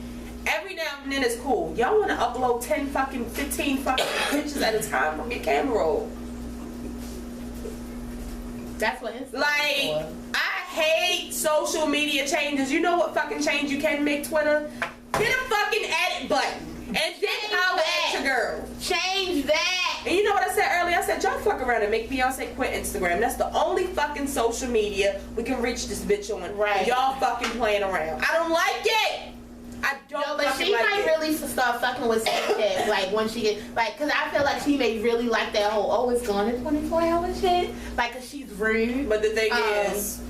every now and then it's cool. Y'all want to upload 10 fucking, 15 fucking pictures at a time from your camera roll. That's what Instagram like, for. I hate social media changes. You know what fucking change you can make, Twitter? Hit a fucking edit button. And then holler at your girl. Change that. And you know what I said earlier? I said, y'all fuck around and make Beyonce quit Instagram. That's the only fucking social media we can reach this bitch on. Right. Y'all fucking playing around. I don't like it. I don't but fucking she like might it. really start fucking with Snapchat, like when she get, like, cause I feel like she may really like that whole, oh, it's gone in 24 hours shit, like, cause she's rude. But the thing is,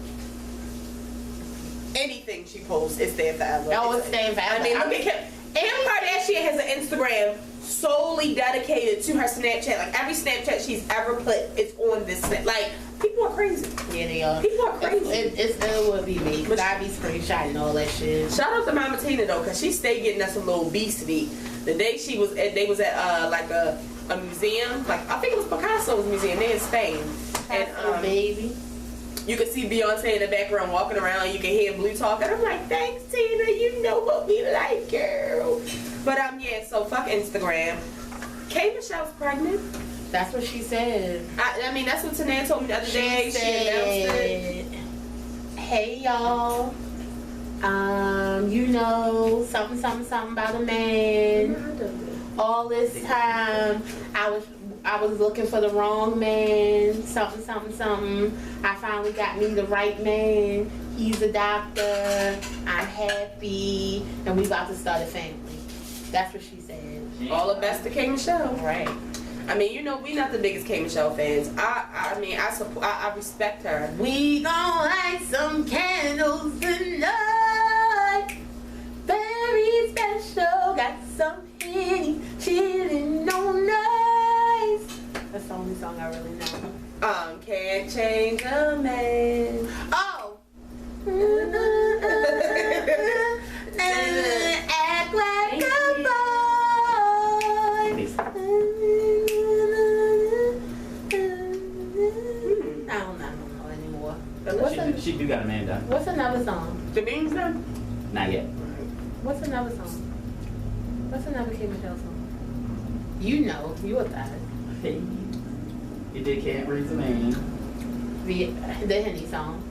anything she posts is staying forever. Oh, it's staying forever. I mean, look at Kim Kardashian has an Instagram solely dedicated to her Snapchat. Like every Snapchat she's ever put is on this. Like people are crazy. Yeah, they are. People are crazy. It still would be me, because I be screenshotting all that shit. Shout out to Mama Tina though, cause she stayed getting us a little obesity. The day they was at like a museum, like I think it was Picasso's museum. They're in Spain, and baby. you can see Beyonce in the background walking around. You can hear Blue talking. I'm like, thanks Tina, you know what we like, girl. But yeah, so fuck Instagram. K Michelle's pregnant. That's what she said. I mean, that's what Tanan told me the other day. She announced it. Hey y'all, you know, something about a man. All this time, I was looking for the wrong man. Something. I finally got me the right man. He's a doctor. I'm happy, and we about to start a family. That's what she said. All the best to K Michelle. Right. I mean, you know, we not the biggest K Michelle fans. I mean, I respect her. We gon' light some candles tonight. Very special. Got some Henny chillin' on ice. That's the only song I really know. Can't change a man. Oh. Act like a boy. I don't know anymore. She do got a man done. What's another song? Jamine's done? Not yet. What's another song? What's another K Michelle song? You know, you a thot. Hey, you did Can't Raise a Man. The Henny song.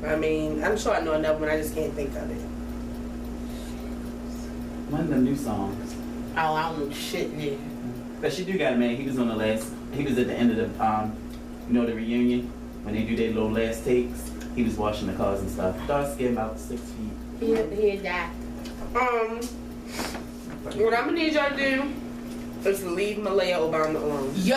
I mean, I'm sure I know another one. I just can't think of it. One of the new songs. Oh, I don't know shit, nigga. But she do got a man. He was at the end of the, the reunion. When they do their little last takes, he was washing the cars and stuff. Dark skin, about 6 feet. He died. What I'm gonna need y'all to do is to leave Malaya Obama alone. Yo,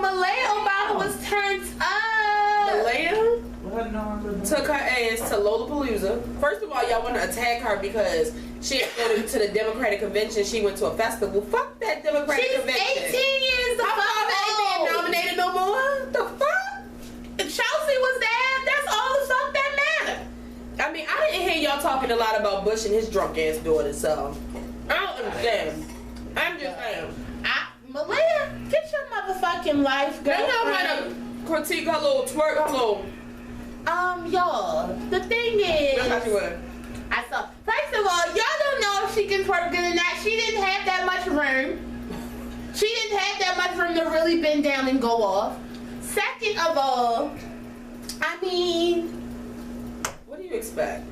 Malaya Obama was turned up. Malaya What? No, took her ass to Lollapalooza. First of all, y'all want to attack her because she didn't go to the Democratic convention. She went to a festival. Fuck that Democratic She's convention. 18 years the I'm fuck not being old. nominated no more. The fuck? Chelsea was there. That's all the fuck that matter. I mean, I didn't hear y'all talking a lot about Bush and his drunk ass daughter, so I don't understand. I'm just saying. Malaya, get your motherfucking life, They know how girlfriend. to critique her little twerk, her little. Y'all, the thing is, That's how she was. I saw. First of all, y'all don't know if she can twerk good or not. She didn't have that much room. She didn't have that much room to really bend down and go off. Second of all, I mean, What do you expect?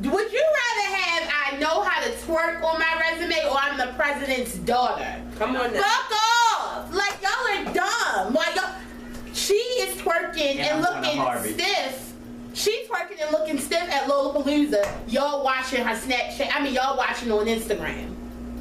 would you rather have I know how to twerk on my resume or I'm the president's daughter? Come on now. Fuck off! Like y'all are dumb. Like y'all, she is twerking Yeah, and I'm going to looking Harvard. stiff. She's twerking and looking stiff at Lollapalooza. Y'all watching her Snapchat. I mean, y'all watching on Instagram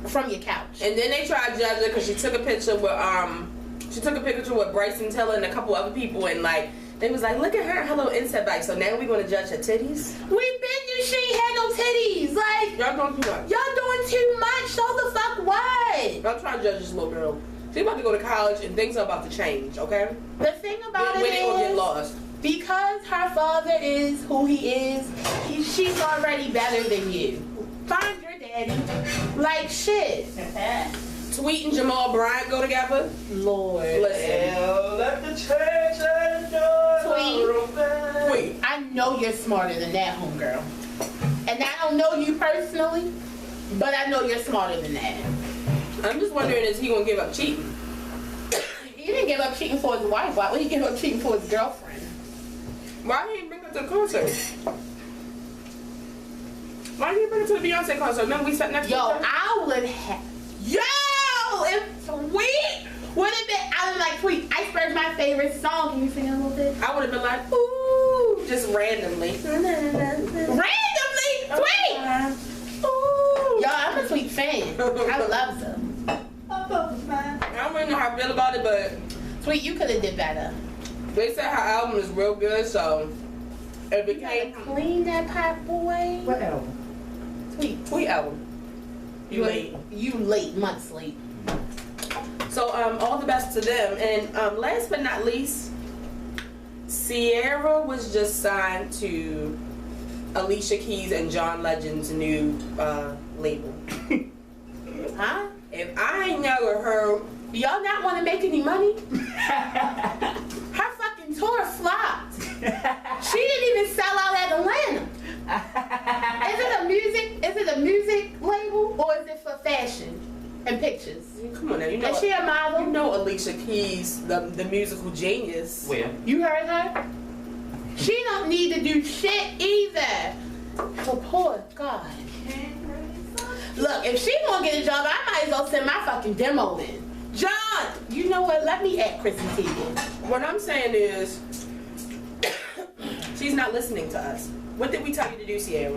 from your couch. And then they tried to judge her because she took a picture with Bryson Tiller and a couple other people, and like they was like, look at her little inset bike. So now we gonna judge her titties? We been you. She ain't had no titties. Like Y'all doing too much. y'all doing too much. So the fuck what? I'm trying to judge this little girl. She's about to go to college and things are about to change. Okay? The thing about When they gonna get it is, lost? because her father is who he is, she's already better than you. Find your daddy. Like shit. Tweet and Jamal Bryant go together. Lord. Listen. Let the church Tweet. I know you're smarter than that, homegirl. And I don't know you personally, but I know you're smarter than that. I'm just wondering, is he gonna give up cheating? He didn't give up cheating for his wife. Why would he give up cheating for his girlfriend? Why he didn't bring her to the concert? Why didn't he bring her to the Beyonce concert? Remember we sat next to each Yo, other? I would have. Yo, if Tweet would have been, I would like Tweet. Iceberg's my favorite song. Can you sing it a little bit? I would have been like, ooh, just randomly. Randomly, Tweet. Ooh. Yo, I'm a Tweet fan. I love them. I don't really know how I feel about it, but Tweet, you could have did better. they said her album is real good, so It You gotta became clean that pot, boy. What album? Tweet album. You late. You late, months late. So all the best to them. And last but not least, Sierra was just signed to Alicia Keys and John Legend's new label. Huh? If I ain't never heard, Y'all not want to make any money? Her fucking tour flopped. She didn't even sell out at Atlanta. Is it a music label or is it for fashion and pictures? come on now, you know, Is she a model? you know Alicia Keys, the musical genius. Where? You heard her? She don't need to do shit either. Oh, poor God. Look, if she won't get a job, I might as well send my fucking demo in. John, you know what? Let me at Chrissy Teigen. What I'm saying is, she's not listening to us. What did we tell you to do, Sierra?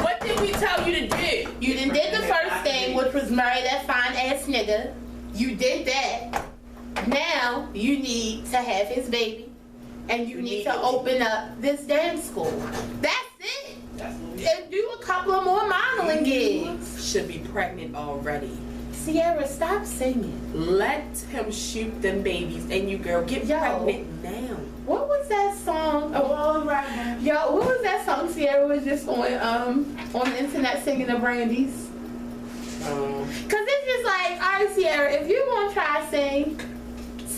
What did we tell you to do? You done did the first thing, which was marry that fine ass nigga. You did that. Now you need to have his baby, and you need to open up this dance school. That's it. And do a couple of more modeling gigs. Should be pregnant already. Sierra, stop singing. Let him shoot them babies, and you girl get pregnant now. What was that song? Oh, right now. Yo, what was that song Sierra was just on the internet singing the Brandies? Cause it's just like, alright, Sierra, if you want to try sing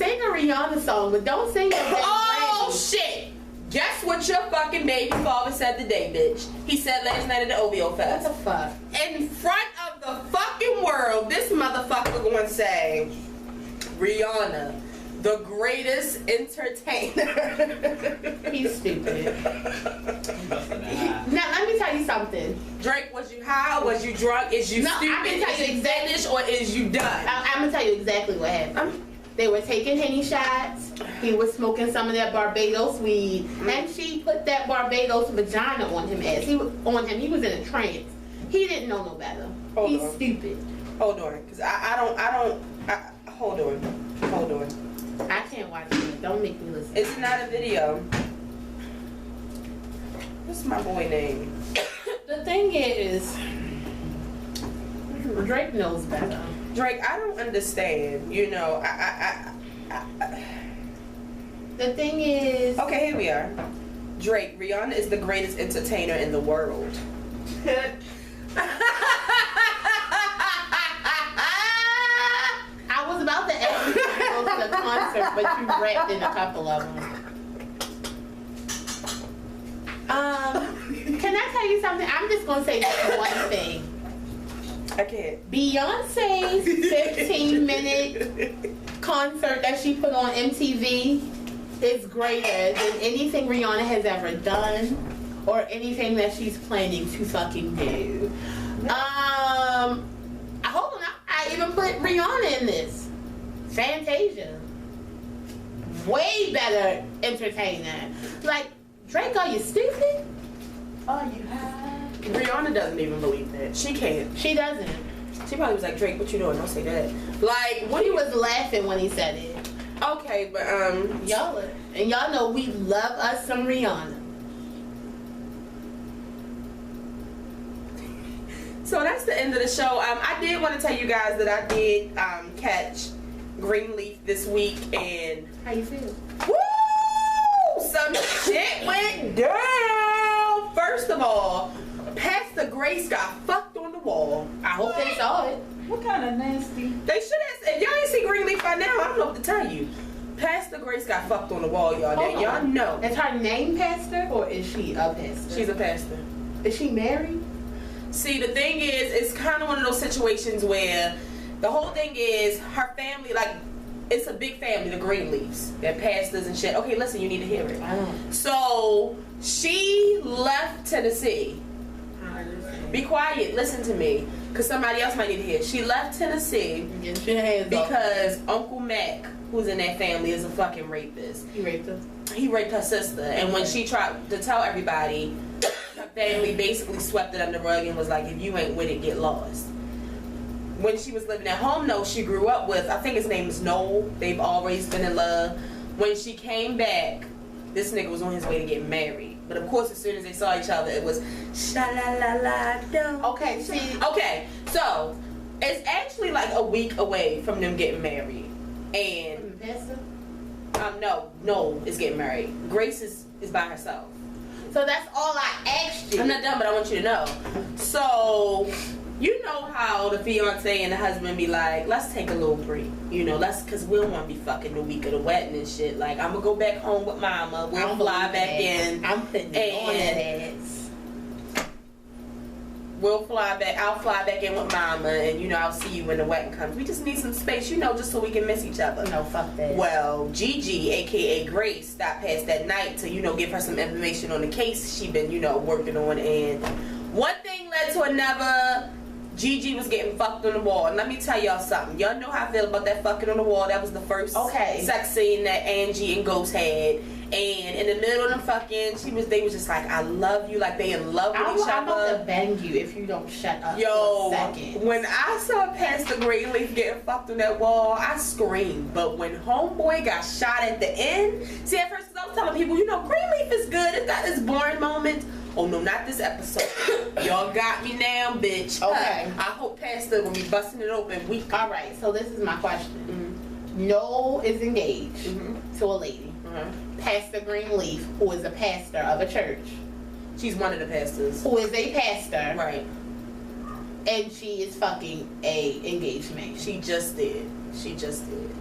a Rihanna song, but don't sing it. Oh shit! Guess what your fucking baby father said today, bitch? He said last night at the OVO What Fest. the fuck? In front of the fucking world, this motherfucker going to say, Rihanna, the greatest entertainer. He's stupid. Now let me tell you something. Drake, was you high? Was you drunk? Is you No, I stupid? can tell Is you you finished? Or is you done? I'm gonna tell you exactly what happened. They were taking Henny shots. He was smoking some of that Barbados weed, and she put that Barbados vagina on him. He was in a trance. He didn't know no better. He's stupid. Hold on, cause hold on. I can't watch it. Don't make me listen. It's not a video. What's my boy name? The thing is, Drake knows better. Drake, I don't understand. You know, The thing is, okay, here we are. Drake, Rihanna is the greatest entertainer in the world. I was about to ask you to go to the concert, but you rapped in a couple of them. Can I tell you something? I'm just gonna say this one thing. I can't. Beyonce's 15-minute concert that she put on MTV is greater than anything Rihanna has ever done or anything that she's planning to fucking do. Hold on, I even put Rihanna in this. Fantasia. Way better entertainer. Like, Drake, are you stupid? Are you high? Rihanna doesn't even believe that. She can't. She doesn't. She probably was like, Drake, what you doing? Don't say that. Like, what He was laughing when he said it. Okay, but Y'all know we love us some Rihanna. so that's the end of the show. I did want to tell you guys that I did catch Greenleaf this week, and How you feel? woo, some shit went down. First of all, Pastor Grace got fucked on the wall. I hope they saw it. What kind of nasty? They should have. If y'all ain't see Greenleaf by now, I don't know what to tell you. Pastor Grace got fucked on the wall, y'all. Hold Now, y'all on. know. Is her name Pastor or is she a pastor? She's a pastor. Is she married? See, the thing is, it's kind of one of those situations where the whole thing is her family, like, it's a big family, the Greenleafs. They're pastors and shit. Okay, listen, you need to hear it. So, she left Tennessee. Be quiet, listen to me, because somebody else might need to hear. She left Tennessee because Uncle Mac, who's in that family, is a fucking rapist. He raped her. He raped her sister, and when she tried to tell everybody, her family basically swept it under the rug and was like, if you ain't with it, get lost. When she was living at home, though, she grew up with, I think his name is Noel. They've always been in love. When she came back, this nigga was on his way to get married. But of course, as soon as they saw each other, it was sha-la-la-la-do. Okay, see. Okay, so it's actually like a week away from them getting married. And no, it's getting married. Grace is by herself. So that's all I asked you. I'm not done, but I want you to know. So, you know how the fiance and the husband be like, let's take a little break. You know, cause we don't want to be fucking the week of the wedding and shit. Like, I'm gonna go back home with mama. We'll fly back in. I'm putting it on that ass. We'll fly back. I'll fly back in with mama, and you know I'll see you when the wedding comes. We just need some space, you know, just so we can miss each other. No, fuck that. Well, Gigi, aka Grace, stopped past that night to give her some information on the case she been working on, and one thing led to another. Gigi was getting fucked on the wall, and let me tell y'all something. Y'all know how I feel about that fucking on the wall. That was the first sex scene that Angie and Ghost had. And in the middle of them fucking, they was just like, I love you, like they in love with each other. I'm about to bang you if you don't shut up Yo, for a second. When I saw Pastor Greenleaf getting fucked on that wall, I screamed. But when Homeboy got shot at the end, see, at first I was telling people, Greenleaf is good. It's got this boring moment. Oh no, not this episode. Y'all got me now, bitch. Okay. I hope Pastor will be busting it open. Alright, so this is my question. Noel is engaged to a lady. Pastor Greenleaf, who is a pastor of a church. She's one of the pastors. Who is a pastor. Right. And she is fucking a engaged man. She just did.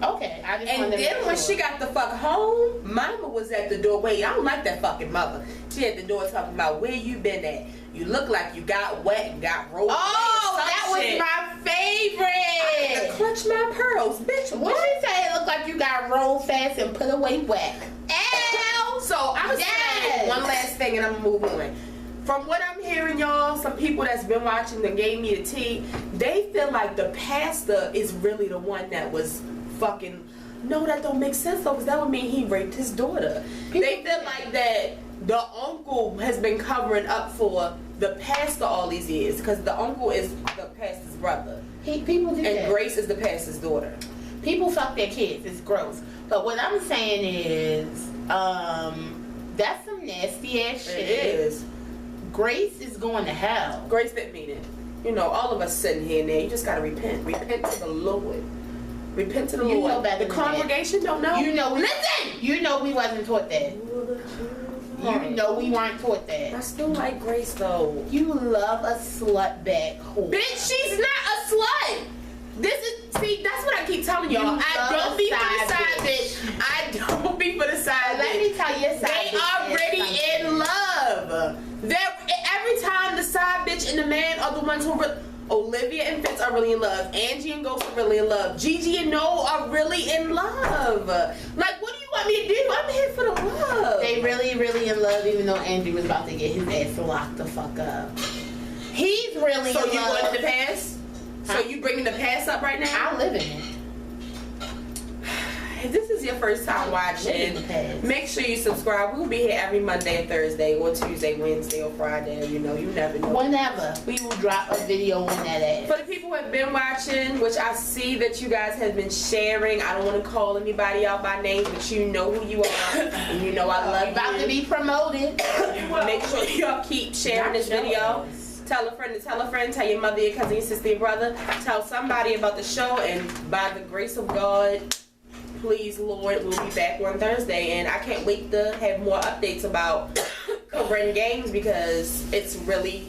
Okay, I just and wanted to then when she got the fuck home, mama was at the door. Wait, I don't like that fucking mother. She at the door talking about where you been at. You look like you got wet and got rolled. Oh, that was my favorite. Clutch my pearls, bitch. What she say? It looked like you got rolled fast and put away wet. Ow! So I was saying one last thing, and I'm gonna move on. From what I'm hearing, y'all, some people that's been watching that gave me the tea, they feel like the pastor is really the one that was fucking. No, that don't make sense though, because that would mean he raped his daughter. They feel like that the uncle has been covering up for the pastor all these years, because the uncle is the pastor's brother. People do that. And Grace is the pastor's daughter. People fuck their kids. It's gross. But what I'm saying is, that's some nasty ass shit. It is. Grace is going to hell. Grace didn't mean it. All of us sitting here and there, you just gotta repent. Repent to the Lord. Repent to the Lord. Know better the than congregation don't know. Listen! You know we wasn't taught that. You know we weren't taught that. I still like Grace though. You love a slut bag whore. Bitch, she's not a slut. That's what I keep telling y'all. I don't be for the side bitch. I don't be for the side bitch. Let me tell you something. They already in love. Every time the side bitch and the man are the ones who Olivia and Fitz are really in love. Angie and Ghost are really in love. Gigi and Noel are really in love. Like, what do you want me to do? I'm here for the love. They really, really in love, even though Andrew was about to get his ass locked the fuck up. He's really in love. So you going to the past? Huh? So you bringing the past up right now? I live in it. If this is your first time watching, make sure you subscribe. We'll be here every Monday or Thursday or Tuesday, Wednesday or Friday. You never know. Whenever. We will drop a video on that ass. For the people who have been watching, which I see that you guys have been sharing, I don't want to call anybody out by name, but you know who you are. And you know I love you. About to be promoted. Make sure y'all keep sharing this video. Tell a friend to tell a friend. Tell your mother, your cousin, your sister, your brother. Tell somebody about the show. And by the grace of God, please, Lord, we'll be back on Thursday. And I can't wait to have more updates about Korryn games, because it's really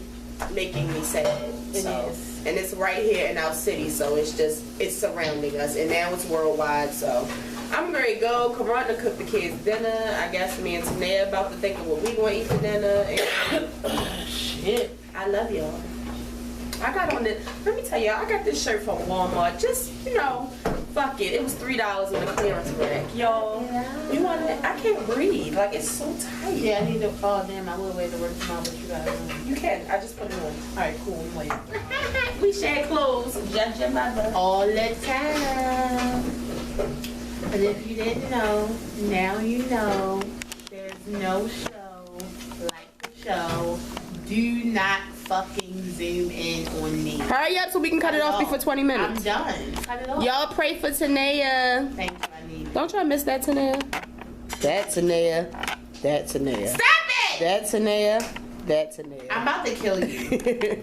making me sad. It is. And it's right here in our city, so it's surrounding us. And now it's worldwide, so I'm ready to go. Korryn to cook the kids dinner. I guess me and Tanea about to think of what we going to eat for dinner. And shit. I love y'all. I got on this. Let me tell y'all, I got this shirt from Walmart. Just, fuck it. It was $3 on the clearance rack. Y'all, you want it? I can't breathe. Like, it's so tight. Yeah, I need to. Oh, damn, I will wait to work tomorrow, but you got it. You can. I just put it on. Alright, cool. I'm waiting. We share clothes. Judge your mother. All the time. But if you didn't know, now you know. There's no show like the show. Do not fucking zoom in on me. Hurry up so we can cut it off before 20 minutes. I'm done. Cut it off. Y'all pray for Tanea. Thank you, I need it. Don't y'all miss that, Tanea? That's Tanea. That's Tanea. Stop it! That's Tanea. That's I'm Tanea. about to kill you.